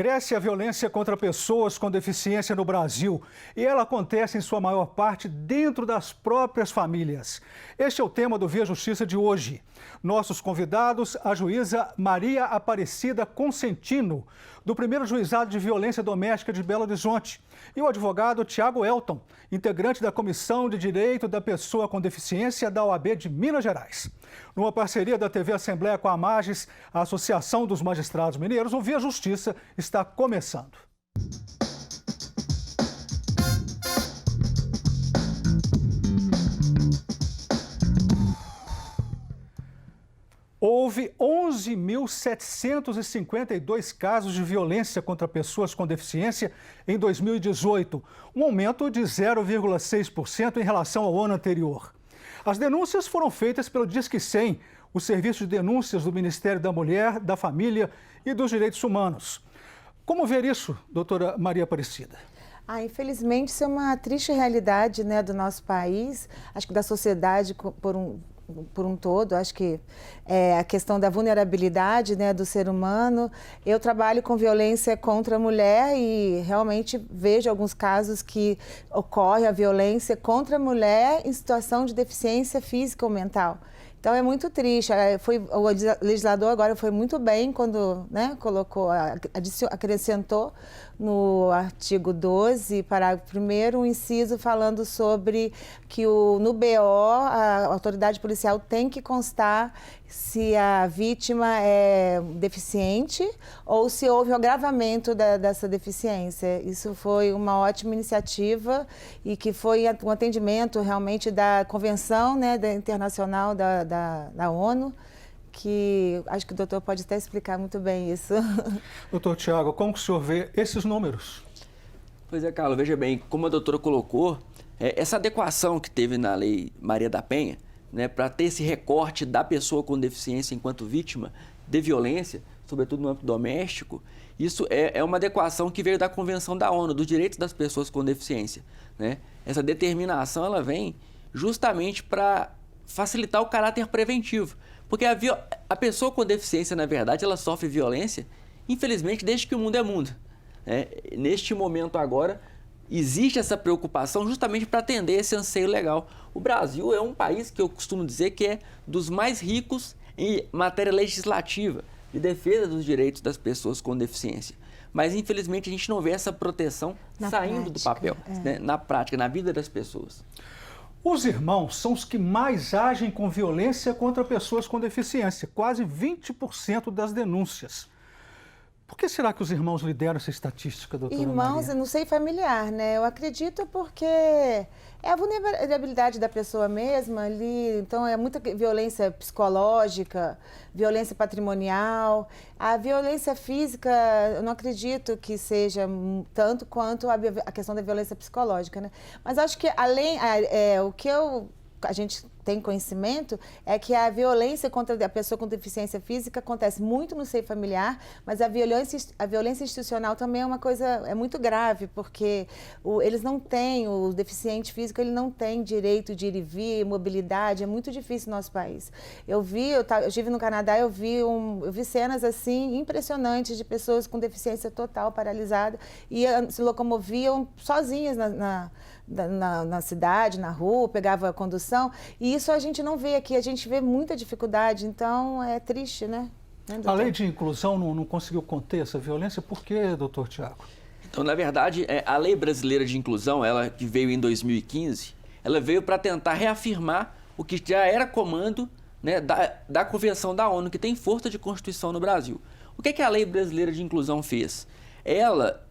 Cresce a violência contra pessoas com deficiência no Brasil e ela acontece em sua maior parte dentro das próprias famílias. Este é o tema do Via Justiça de hoje. Nossos convidados, a juíza Maria Aparecida Consentino, do primeiro juizado de violência doméstica de Belo Horizonte, e o advogado Tiago Elton, integrante da Comissão de Direito da Pessoa com Deficiência da OAB de Minas Gerais. Numa parceria da TV Assembleia com a Amages, a Associação dos Magistrados Mineiros, o Via Justiça está começando. Houve 11.752 casos de violência contra pessoas com deficiência em 2018, um aumento de 0,6% em relação ao ano anterior. As denúncias foram feitas pelo Disque 100, o serviço de denúncias do Ministério da Mulher, da Família e dos Direitos Humanos. Como ver isso, doutora Maria Aparecida? Infelizmente, isso é uma triste realidade, né, do nosso país, acho que da sociedade por um todo. Acho que a questão da vulnerabilidade, né, do ser humano. Eu trabalho com violência contra a mulher e realmente vejo alguns casos que ocorre a violência contra a mulher em situação de deficiência física ou mental. Então é muito triste. O legislador agora foi muito bem quando, né, acrescentou no artigo 12, parágrafo 1º, um inciso falando sobre que no BO a autoridade policial tem que constar se a vítima é deficiente ou se houve um agravamento dessa deficiência. Isso foi uma ótima iniciativa e que foi um atendimento realmente da Convenção, né, Internacional da ONU, que acho que o doutor pode até explicar muito bem isso. Doutor Tiago, como que o senhor vê esses números? Pois é, Carlos, veja bem, como a doutora colocou, essa adequação que teve na Lei Maria da Penha, né, para ter esse recorte da pessoa com deficiência enquanto vítima de violência, sobretudo no âmbito doméstico, isso é uma adequação que veio da Convenção da ONU, dos direitos das pessoas com deficiência, né? Essa determinação ela vem justamente para facilitar o caráter preventivo, porque a pessoa com deficiência, na verdade, ela sofre violência, infelizmente, desde que o mundo é mundo, né? Neste momento agora, existe essa preocupação justamente para atender esse anseio legal. O Brasil é um país que eu costumo dizer que é dos mais ricos em matéria legislativa, de defesa dos direitos das pessoas com deficiência. Mas, infelizmente, a gente não vê essa proteção saindo do papel, né? Na prática, na vida das pessoas. Os irmãos são os que mais agem com violência contra pessoas com deficiência, quase 20% das denúncias. Por que será que os irmãos lideram essa estatística, doutora Irmãos, Maria? eu não sei familiar, né? Eu acredito porque é a vulnerabilidade da pessoa mesma ali, então é muita violência psicológica, violência patrimonial. A violência física, eu não acredito que seja tanto quanto a questão da violência psicológica, né? Mas acho que o que a gente tem conhecimento é que a violência contra a pessoa com deficiência física acontece muito no seio familiar, mas a violência institucional também é uma coisa, é muito grave, porque eles não têm, o deficiente físico, ele não tem direito de ir e vir, mobilidade, é muito difícil no nosso país. Eu estive no Canadá, eu vi cenas assim impressionantes de pessoas com deficiência total, paralisada, e se locomoviam sozinhas na cidade, na rua, pegava a condução, e isso a gente não vê aqui, a gente vê muita dificuldade, então é triste, né? A lei de inclusão não conseguiu conter essa violência, por quê, doutor Tiago? Então, na verdade, a Lei Brasileira de Inclusão, ela que veio em 2015, ela veio para tentar reafirmar o que já era comando, né, da Convenção da ONU, que tem força de Constituição no Brasil. O que a Lei Brasileira de Inclusão fez? Ela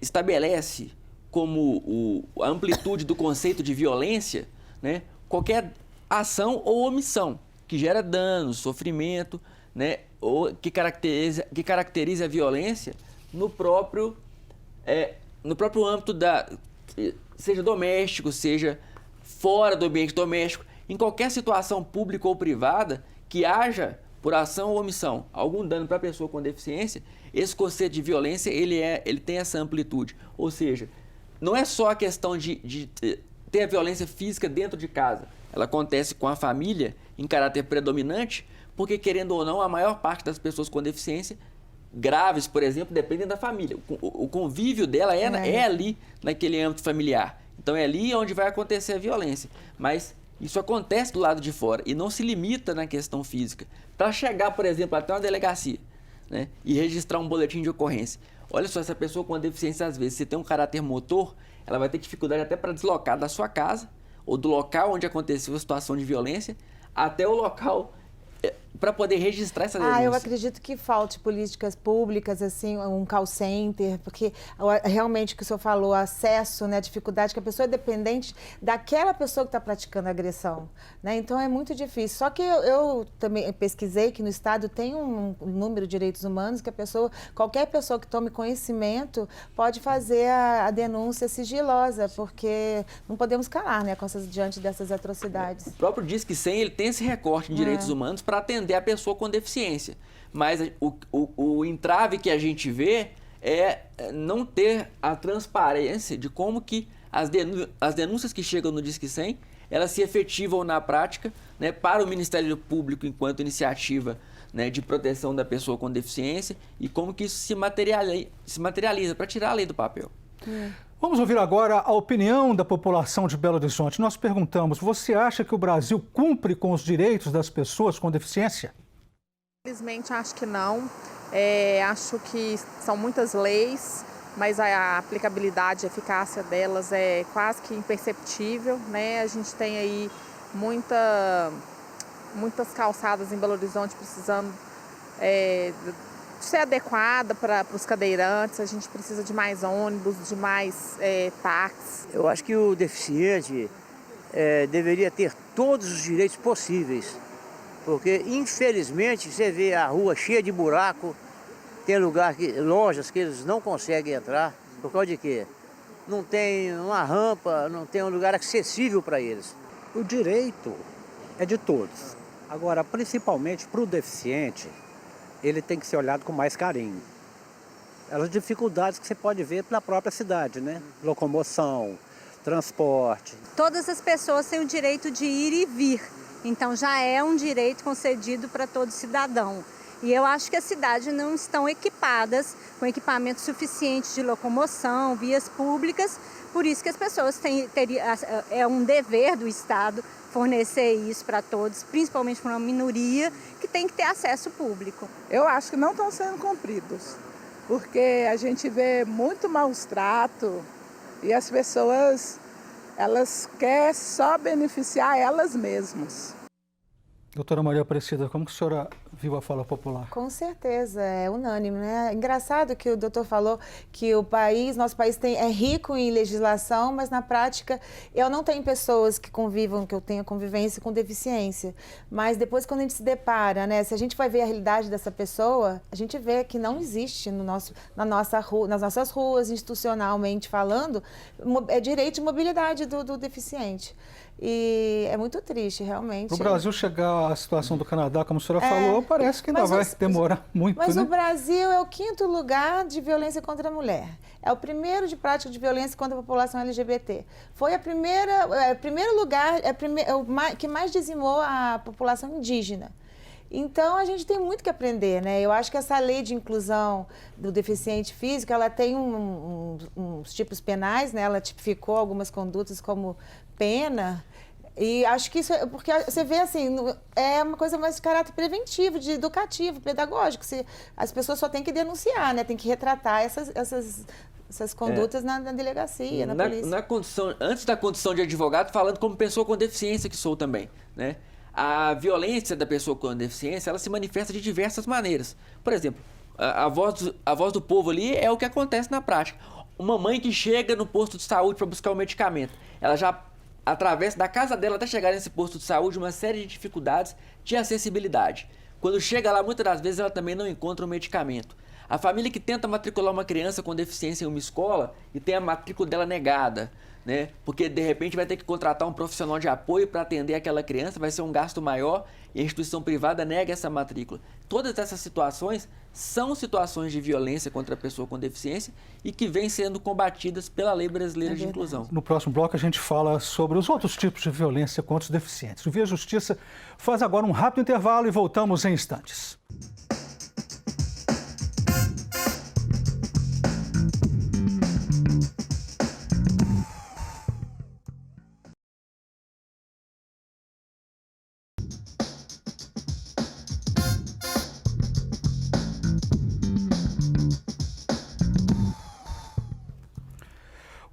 estabelece como a amplitude do conceito de violência, né, qualquer ação ou omissão que gera dano, sofrimento, né, ou que caracterize a violência no próprio âmbito seja doméstico, seja fora do ambiente doméstico, em qualquer situação pública ou privada que haja, por ação ou omissão, algum dano para a pessoa com deficiência, esse conceito de violência ele tem essa amplitude. Ou seja, não é só a questão de ter a violência física dentro de casa. Ela acontece com a família em caráter predominante, porque, querendo ou não, a maior parte das pessoas com deficiência graves, por exemplo, dependem da família. O convívio dela é ali, naquele âmbito familiar. Então é ali onde vai acontecer a violência. Mas isso acontece do lado de fora e não se limita na questão física. Para chegar, por exemplo, até uma delegacia, né, e registrar um boletim de ocorrência. Olha só, essa pessoa com deficiência, às vezes, se tem um caráter motor, ela vai ter dificuldade até para deslocar da sua casa ou do local onde aconteceu a situação de violência até o local para poder registrar essa denúncia. Eu acredito que falte políticas públicas, assim, um call center, porque realmente o que o senhor falou, acesso, né, a dificuldade, que a pessoa é dependente daquela pessoa que está praticando a agressão, né? Então é muito difícil. Só que eu também pesquisei que no estado tem um número de direitos humanos que qualquer pessoa que tome conhecimento pode fazer a denúncia sigilosa, porque não podemos calar, né, diante dessas atrocidades. O próprio Disque 100, ele tem esse recorte em direitos humanos para atender a pessoa com deficiência. Mas o entrave que a gente vê é não ter a transparência de como que as denúncias que chegam no Disque 100, elas se efetivam na prática, né, para o Ministério Público enquanto iniciativa, né, de proteção da pessoa com deficiência e como que isso se materializa para tirar a lei do papel. Vamos ouvir agora a opinião da população de Belo Horizonte. Nós perguntamos, você acha que o Brasil cumpre com os direitos das pessoas com deficiência? Infelizmente, acho que não. Acho que são muitas leis, mas a aplicabilidade, a eficácia delas é quase que imperceptível, né? A gente tem aí muitas calçadas em Belo Horizonte precisando ser adequada para os cadeirantes, a gente precisa de mais ônibus, de mais táxis. Eu acho que o deficiente deveria ter todos os direitos possíveis, porque infelizmente você vê a rua cheia de buraco, tem lojas que eles não conseguem entrar, por causa de quê? Não tem uma rampa, não tem um lugar acessível para eles. O direito é de todos, agora principalmente para o deficiente, ele tem que ser olhado com mais carinho. As dificuldades que você pode ver na própria cidade, né? Locomoção, transporte. Todas as pessoas têm o direito de ir e vir, então já é um direito concedido para todo cidadão. E eu acho que as cidades não estão equipadas com equipamento suficiente de locomoção, vias públicas, por isso que as pessoas é um dever do Estado fornecer isso para todos, principalmente para uma minoria que tem que ter acesso público. Eu acho que não estão sendo cumpridos, porque a gente vê muito maus tratos e as pessoas, elas querem só beneficiar elas mesmas. Doutora Maria Aparecida, como que a senhora viu a fala popular? Com certeza, é unânime, né? Engraçado que o doutor falou que nosso país é rico em legislação, mas na prática eu não tenho pessoas que eu tenha convivência com deficiência. Mas depois quando a gente se depara, né? Se a gente vai ver a realidade dessa pessoa, a gente vê que não existe nas nossas ruas, institucionalmente falando, direito de mobilidade do deficiente. E é muito triste, realmente. O Brasil chegar à situação do Canadá, como a senhora falou, parece que ainda vai demorar muito, mas né? o Brasil é o 5º lugar de violência contra a mulher. É o primeiro de prática de violência contra a população LGBT. Foi primeiro lugar, o que mais dizimou a população indígena. Então, a gente tem muito que aprender, né? Eu acho que essa lei de inclusão do deficiente físico, ela tem uns tipos penais, né? Ela tipificou algumas condutas como pena. E acho que isso é porque você vê assim, é uma coisa mais de caráter preventivo, de educativo, pedagógico. As pessoas só têm que denunciar, né? Tem que retratar essas condutas na delegacia, na polícia. Antes da condição de advogado, falando como pessoa com deficiência que sou também, né? A violência da pessoa com deficiência, ela se manifesta de diversas maneiras. Por exemplo, a voz do povo ali é o que acontece na prática. Uma mãe que chega no posto de saúde para buscar o medicamento, ela já atravessa da casa dela até chegar nesse posto de saúde uma série de dificuldades de acessibilidade. Quando chega lá, muitas das vezes ela também não encontra o medicamento. A família que tenta matricular uma criança com deficiência em uma escola e tem a matrícula dela negada, né? Porque de repente vai ter que contratar um profissional de apoio para atender aquela criança, vai ser um gasto maior e a instituição privada nega essa matrícula. Todas essas situações são situações de violência contra a pessoa com deficiência e que vêm sendo combatidas pela Lei Brasileira de Inclusão. No próximo bloco a gente fala sobre os outros tipos de violência contra os deficientes. O Via Justiça faz agora um rápido intervalo e voltamos em instantes.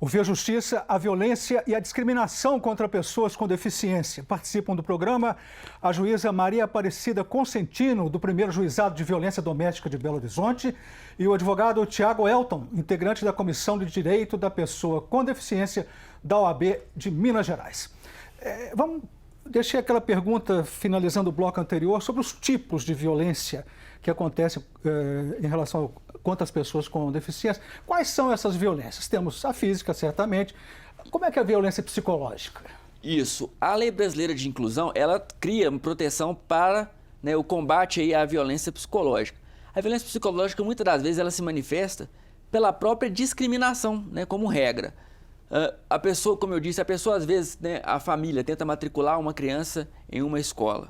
O Via Justiça, a violência e a discriminação contra pessoas com deficiência. Participam do programa a juíza Maria Aparecida Consentino, do 1º Juizado de Violência Doméstica de Belo Horizonte, e o advogado Tiago Elton, integrante da Comissão de Direito da Pessoa com Deficiência da OAB de Minas Gerais. Deixei aquela pergunta, finalizando o bloco anterior, sobre os tipos de violência que acontecem em relação contra as pessoas com deficiência. Quais são essas violências? Temos a física, certamente. Como é que é a violência psicológica? Isso. A Lei Brasileira de Inclusão, ela cria uma proteção para, né, o combate aí à violência psicológica. A violência psicológica, muitas das vezes, ela se manifesta pela própria discriminação, né, como regra. A pessoa, como eu disse, a pessoa às vezes, né, a família tenta matricular uma criança em uma escola.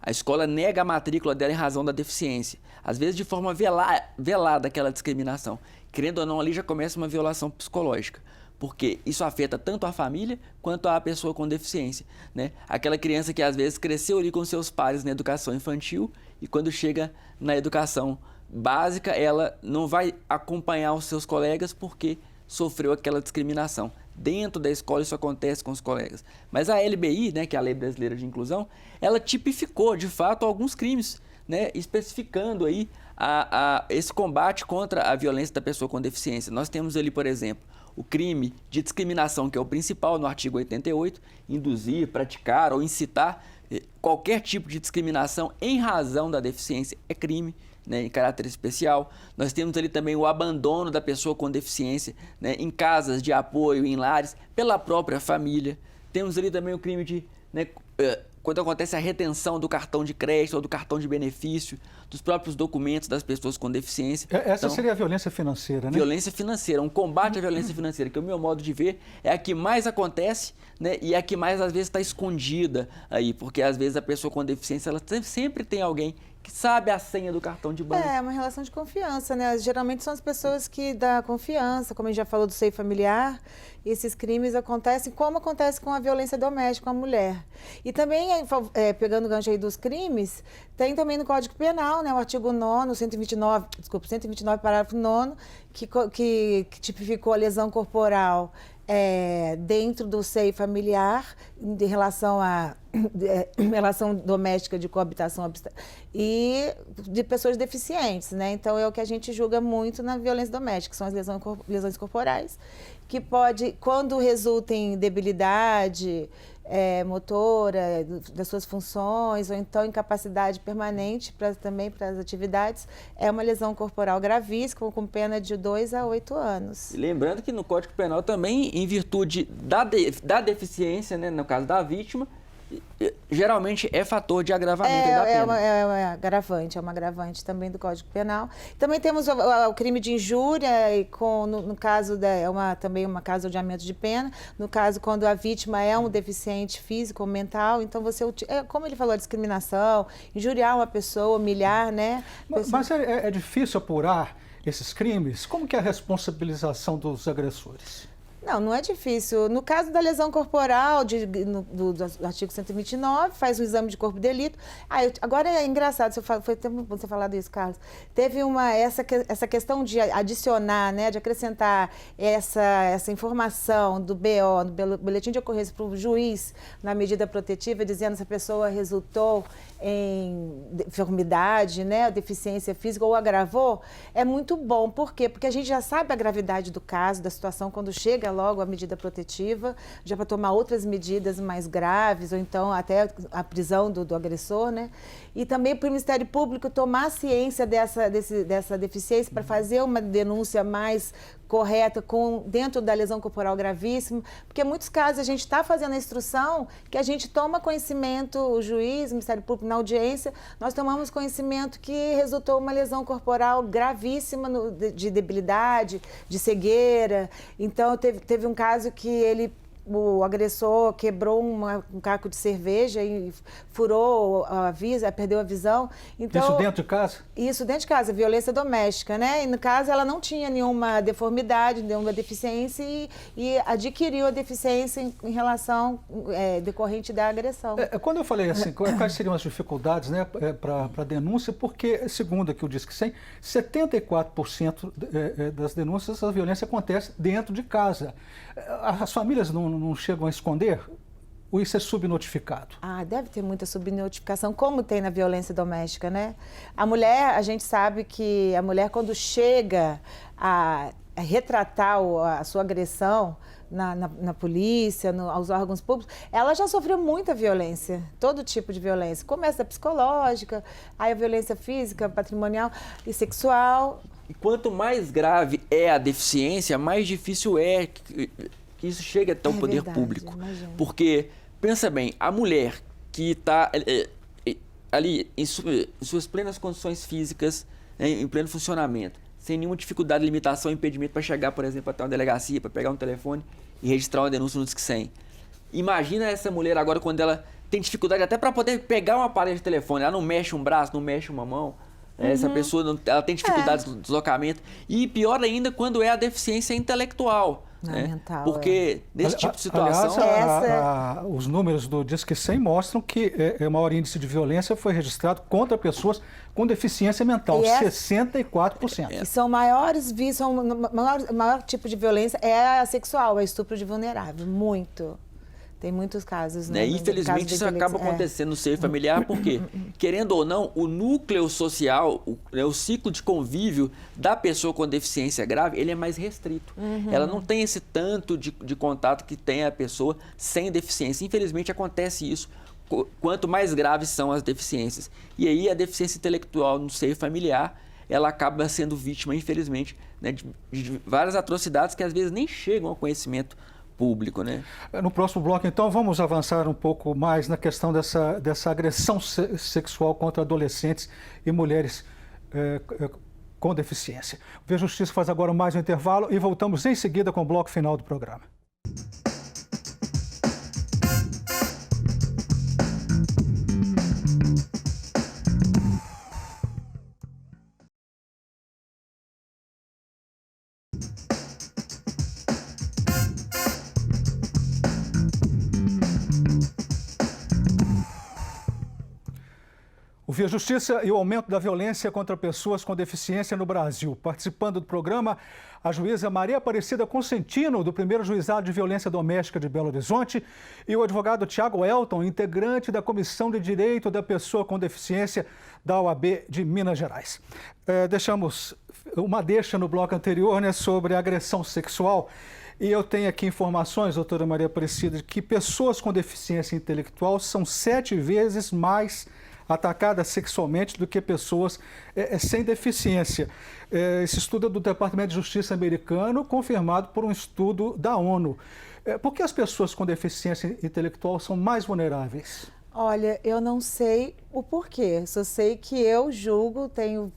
A escola nega a matrícula dela em razão da deficiência. Às vezes de forma velada aquela discriminação. Querendo ou não, ali já começa uma violação psicológica. Porque isso afeta tanto a família quanto a pessoa com deficiência, né? Aquela criança que às vezes cresceu ali com seus pares na educação infantil e quando chega na educação básica, ela não vai acompanhar os seus colegas porque sofreu aquela discriminação. Dentro da escola isso acontece com os colegas. Mas a LBI, né, que é a Lei Brasileira de Inclusão, ela tipificou, de fato, alguns crimes, né, especificando aí esse combate contra a violência da pessoa com deficiência. Nós temos ali, por exemplo, o crime de discriminação, que é o principal no artigo 88, induzir, praticar ou incitar qualquer tipo de discriminação em razão da deficiência é crime, né, em caráter especial. Nós temos ali também o abandono da pessoa com deficiência, né, em casas de apoio, em lares, pela própria família. Temos ali também o crime de, né, quando acontece a retenção do cartão de crédito ou do cartão de benefício, dos próprios documentos das pessoas com deficiência. Essa então, seria a violência financeira, né? Violência financeira, um combate à violência financeira, que o meu modo de ver é a que mais acontece, né, e a que mais às vezes está escondida aí, porque às vezes a pessoa com deficiência, ela sempre tem alguém que sabe a senha do cartão de banco. É uma relação de confiança, né? Geralmente são as pessoas que dão confiança, como a gente já falou do seio familiar. Esses crimes acontecem como acontece com a violência doméstica com a mulher. E também, pegando o gancho aí dos crimes, tem também no Código Penal, né, o artigo 9º, 129, parágrafo 9º, que tipificou a lesão corporal dentro do seio familiar, em relação à relação doméstica de coabitação e de pessoas deficientes, né? Então é o que a gente julga muito na violência doméstica, que são as lesões corporais, que pode, quando resulta em debilidade motora das suas funções, ou então incapacidade permanente também para as atividades, é uma lesão corporal gravíssima, com pena de 2 a 8 anos. E lembrando que no Código Penal também, em virtude da deficiência, né, no caso da vítima, geralmente é fator de agravamento da pena. É uma agravante também do Código Penal. Também temos o crime de injúria, e no caso também uma causa de adiamento de pena, no caso quando a vítima é um deficiente físico ou mental, então como ele falou, a discriminação, injuriar uma pessoa, humilhar, né? Mas é difícil apurar esses crimes? Como que é a responsabilização dos agressores? Não é difícil. No caso da lesão corporal, do artigo 129, faz o exame de corpo de delito. Agora é engraçado, foi tempo bom você falar disso, Carlos. Teve essa questão de adicionar, né, de acrescentar essa informação do BO, do boletim de ocorrência, para o juiz na medida protetiva, dizendo se a pessoa resultou em deformidade, né, deficiência física ou agravou, é muito bom. Por quê? Porque a gente já sabe a gravidade do caso, da situação, quando chega logo a medida protetiva, já para tomar outras medidas mais graves, ou então até a prisão do agressor, né? E também para o Ministério Público tomar ciência dessa deficiência para fazer uma denúncia mais correta dentro da lesão corporal gravíssima, porque em muitos casos a gente está fazendo a instrução que a gente toma conhecimento, o juiz, o Ministério Público na audiência, nós tomamos conhecimento que resultou uma lesão corporal gravíssima de debilidade, de cegueira. Então teve um caso que ele o agressor quebrou um caco de cerveja e furou a vista, perdeu a visão. Então, isso dentro de casa? Isso dentro de casa, violência doméstica, né? E no caso ela não tinha nenhuma deformidade, nenhuma deficiência e adquiriu a deficiência em relação decorrente da agressão. Quando eu falei assim, quais seriam as dificuldades, né, para denúncia, porque, segundo aqui o Disque 100, 74% das denúncias, a violência acontece dentro de casa. As famílias não chegam a esconder? Ou isso é subnotificado? Deve ter muita subnotificação, como tem na violência doméstica, né? A mulher, a gente sabe que a mulher, quando chega a retratar a sua agressão na polícia, aos órgãos públicos, ela já sofreu muita violência, todo tipo de violência. Começa da psicológica, aí a violência física, patrimonial e sexual. E quanto mais grave é a deficiência, mais difícil é que isso chegue até o poder público. Imagino. Porque, pensa bem, a mulher que está ali em suas plenas condições físicas, em pleno funcionamento, sem nenhuma dificuldade, limitação, impedimento para chegar, por exemplo, até uma delegacia, para pegar um telefone e registrar uma denúncia no Disque 100. Imagina essa mulher agora quando ela tem dificuldade até para poder pegar um aparelho de telefone, ela não mexe um braço, não mexe uma mão. Essa pessoa ela tem dificuldades de deslocamento. E pior ainda quando é a deficiência intelectual. Mental, porque nesse tipo de situação... Aliás, os números do Disque 100 mostram que o maior índice de violência foi registrado contra pessoas com deficiência mental, 64%. E são maiores, o maior tipo de violência é a sexual, é estupro de vulnerável, muito. Tem muitos casos, né? Infelizmente, isso acaba acontecendo no seio familiar, porque, querendo ou não, o núcleo social, o ciclo de convívio da pessoa com deficiência grave, ele é mais restrito. Ela não tem esse tanto de contato que tem a pessoa sem deficiência. Infelizmente, acontece isso quanto mais graves são as deficiências. E aí, a deficiência intelectual no seio familiar, ela acaba sendo vítima, infelizmente, né, de várias atrocidades que às vezes nem chegam ao conhecimento público, né? No próximo bloco, então, vamos avançar um pouco mais na questão dessa agressão sexual contra adolescentes e mulheres com deficiência. O Via Justiça faz agora mais um intervalo e voltamos em seguida com o bloco final do programa. O Via Justiça e o aumento da violência contra pessoas com deficiência no Brasil. Participando do programa, a juíza Maria Aparecida Consentino, do primeiro Juizado de Violência Doméstica de Belo Horizonte, e o advogado Tiago Elton, integrante da Comissão de Direito da Pessoa com Deficiência da OAB de Minas Gerais. Deixamos uma deixa no bloco anterior, né, sobre agressão sexual. E eu tenho aqui informações, doutora Maria Aparecida, de que pessoas com deficiência intelectual são 7 vezes mais atacadas sexualmente do que pessoas sem deficiência. Esse estudo é do Departamento de Justiça americano, confirmado por um estudo da ONU. Por que as pessoas com deficiência intelectual são mais vulneráveis? Olha, eu não sei o porquê, só sei que eu julgo, tenho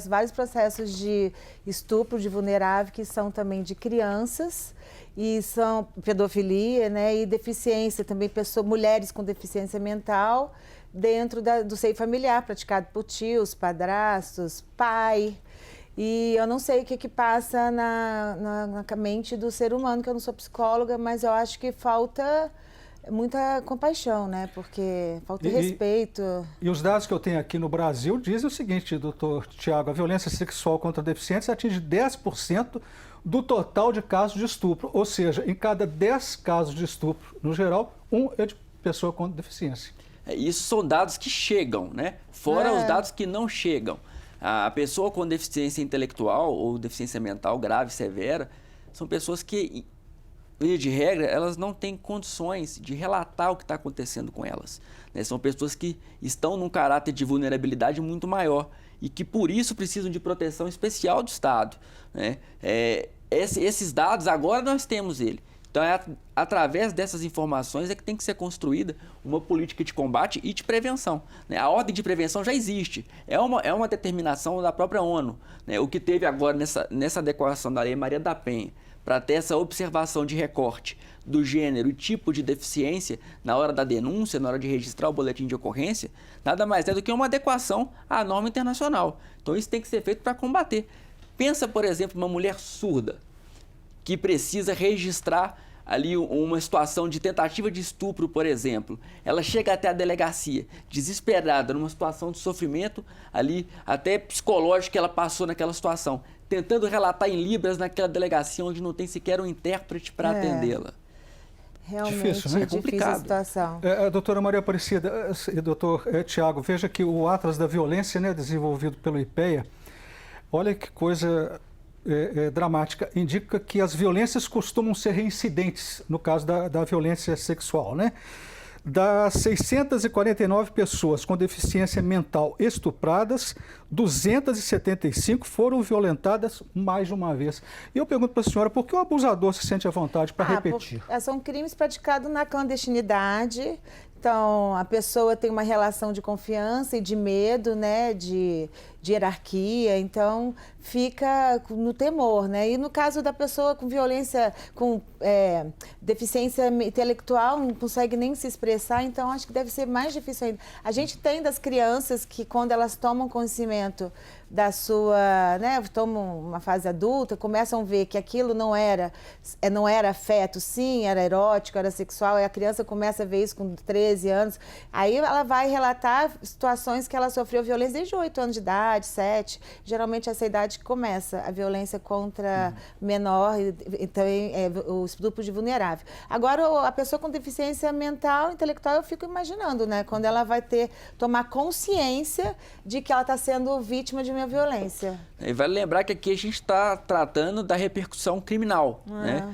vários processos de estupro de vulnerável que são também de crianças e são pedofilia, né, e deficiência também, mulheres com deficiência mental dentro do seio familiar, praticado por tios, padrastos, pai. E eu não sei o que passa na mente do ser humano, que eu não sou psicóloga, mas eu acho que falta muita compaixão, né? Porque falta respeito. E os dados que eu tenho aqui no Brasil dizem o seguinte, doutor Tiago, a violência sexual contra deficientes atinge 10% do total de casos de estupro, ou seja, em cada 10 casos de estupro, no geral, um é de pessoa com deficiência. Isso são dados que chegam, né? Fora os dados que não chegam. A pessoa com deficiência intelectual ou deficiência mental grave, severa, são pessoas que, de regra, elas não têm condições de relatar o que está acontecendo com elas, né? São pessoas que estão num caráter de vulnerabilidade muito maior e que, por isso, precisam de proteção especial do Estado, né? Esses dados, agora nós temos ele. Então, através dessas informações é que tem que ser construída uma política de combate e de prevenção, né? A ordem de prevenção já existe, é uma determinação da própria ONU, né? O que teve agora nessa adequação da Lei Maria da Penha, para ter essa observação de recorte do gênero e tipo de deficiência na hora da denúncia, na hora de registrar o boletim de ocorrência, nada mais é do que uma adequação à norma internacional. Então isso tem que ser feito para combater. Pensa, por exemplo, uma mulher surda que precisa registrar ali uma situação de tentativa de estupro, por exemplo. Ela chega até a delegacia, desesperada, numa situação de sofrimento ali, até psicológico que ela passou naquela situação, tentando relatar em libras naquela delegacia onde não tem sequer um intérprete para atendê-la. Realmente difícil, né? é difícil a situação. Doutora Maria Aparecida e doutor Tiago, veja que o Atlas da Violência, né, desenvolvido pelo IPEA, olha que coisa dramática, indica que as violências costumam ser reincidentes, no caso da violência sexual, né? Das 649 pessoas com deficiência mental estupradas, 275 foram violentadas mais de uma vez. E eu pergunto para a senhora, por que o abusador se sente à vontade para repetir? São crimes praticados na clandestinidade. Então, a pessoa tem uma relação de confiança e de medo, né, de hierarquia, então fica no temor, né? E no caso da pessoa com violência, com deficiência intelectual, não consegue nem se expressar, então acho que deve ser mais difícil ainda. A gente tem das crianças que, quando elas tomam conhecimento da sua, né, tomam uma fase adulta, começam a ver que aquilo não era afeto, sim, era erótico, era sexual, e a criança começa a ver isso com 13 anos, aí ela vai relatar situações que ela sofreu violência desde 8 anos de idade, 7, geralmente essa idade que começa a violência contra menor, então o estupro de vulnerável. Agora, a pessoa com deficiência mental, intelectual, eu fico imaginando, né, quando ela vai tomar consciência de que ela está sendo vítima de uma violência. E vale lembrar que aqui a gente está tratando da repercussão criminal, né?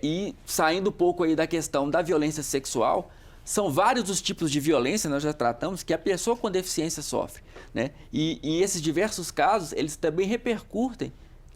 E saindo um pouco aí da questão da violência sexual, são vários os tipos de violência, nós já tratamos, que a pessoa com deficiência sofre, né? E esses diversos casos, eles também repercutem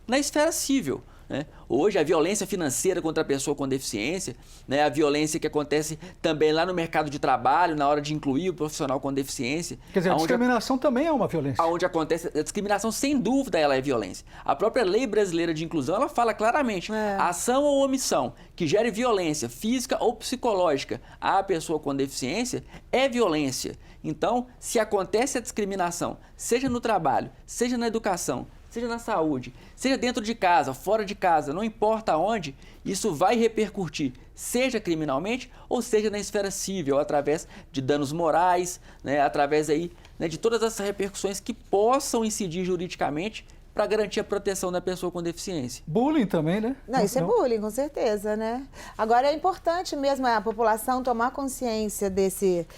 na esfera civil, né? Hoje, a violência financeira contra a pessoa com deficiência, né? A violência que acontece também lá no mercado de trabalho, na hora de incluir o profissional com deficiência. Quer dizer, a discriminação também é uma violência. Onde acontece a discriminação, sem dúvida, ela é violência. A própria Lei Brasileira de Inclusão, ela fala claramente, ação ou omissão que gere violência física ou psicológica à pessoa com deficiência é violência. Então, se acontece a discriminação, seja no trabalho, seja na educação, seja na saúde, seja dentro de casa, fora de casa, não importa onde, isso vai repercutir, seja criminalmente ou seja na esfera civil, através de danos morais, né, através aí, né, de todas essas repercussões que possam incidir juridicamente para garantir a proteção da pessoa com deficiência. Bullying também, né? Não, isso é bullying, com certeza, né? Agora, é importante mesmo a população tomar consciência dessa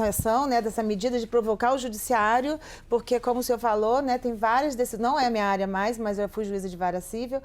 ação, né, dessa medida de provocar o judiciário, porque, como o senhor falou, né, tem várias decisões, não é a minha área mais, mas eu fui juíza de vara civil,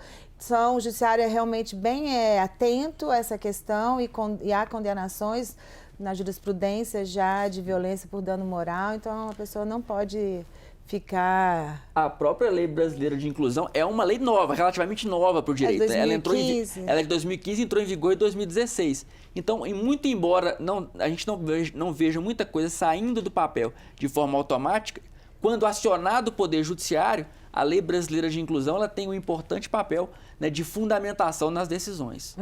o judiciário é realmente bem atento a essa questão e há condenações na jurisprudência já de violência por dano moral, então a pessoa não pode ficar... A própria Lei Brasileira de Inclusão é uma lei nova, relativamente nova para o direito. É de 2015. Ela é de 2015 e entrou em vigor em 2016. Então, muito embora a gente não veja muita coisa saindo do papel de forma automática, quando acionado o Poder Judiciário, a Lei Brasileira de Inclusão ela tem um importante papel, né, de fundamentação nas decisões.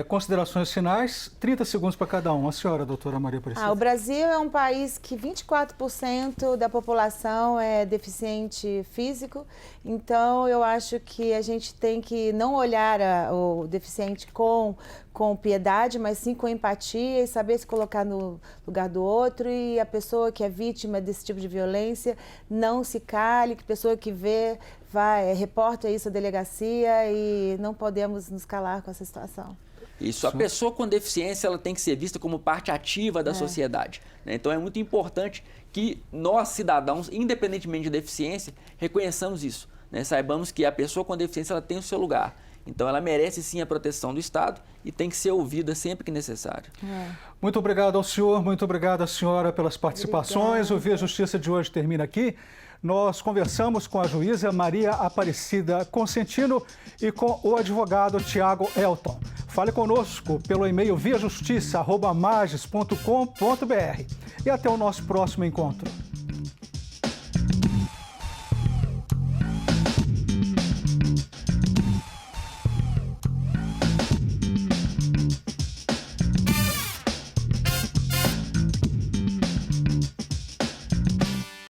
Considerações finais, 30 segundos para cada um. A senhora, doutora Maria Aparecida. O Brasil é um país que 24% da população é deficiente físico, então eu acho que a gente tem que não olhar o deficiente com piedade, mas sim com empatia e saber se colocar no lugar do outro, e a pessoa que é vítima desse tipo de violência não se cale, que a pessoa que vê reporta isso à delegacia e não podemos nos calar com essa situação. Isso, a pessoa com deficiência ela tem que ser vista como parte ativa da sociedade, né? Então é muito importante que nós, cidadãos, independentemente de deficiência, reconheçamos isso, né? Saibamos que a pessoa com deficiência ela tem o seu lugar. Então ela merece sim a proteção do Estado e tem que ser ouvida sempre que necessário. Muito obrigado ao senhor, muito obrigado à senhora pelas participações. O Via Justiça de hoje termina aqui. Nós conversamos com a juíza Maria Aparecida Consentino e com o advogado Tiago Elton. Fale conosco pelo e-mail viajustiça@mages.com.br. E até o nosso próximo encontro.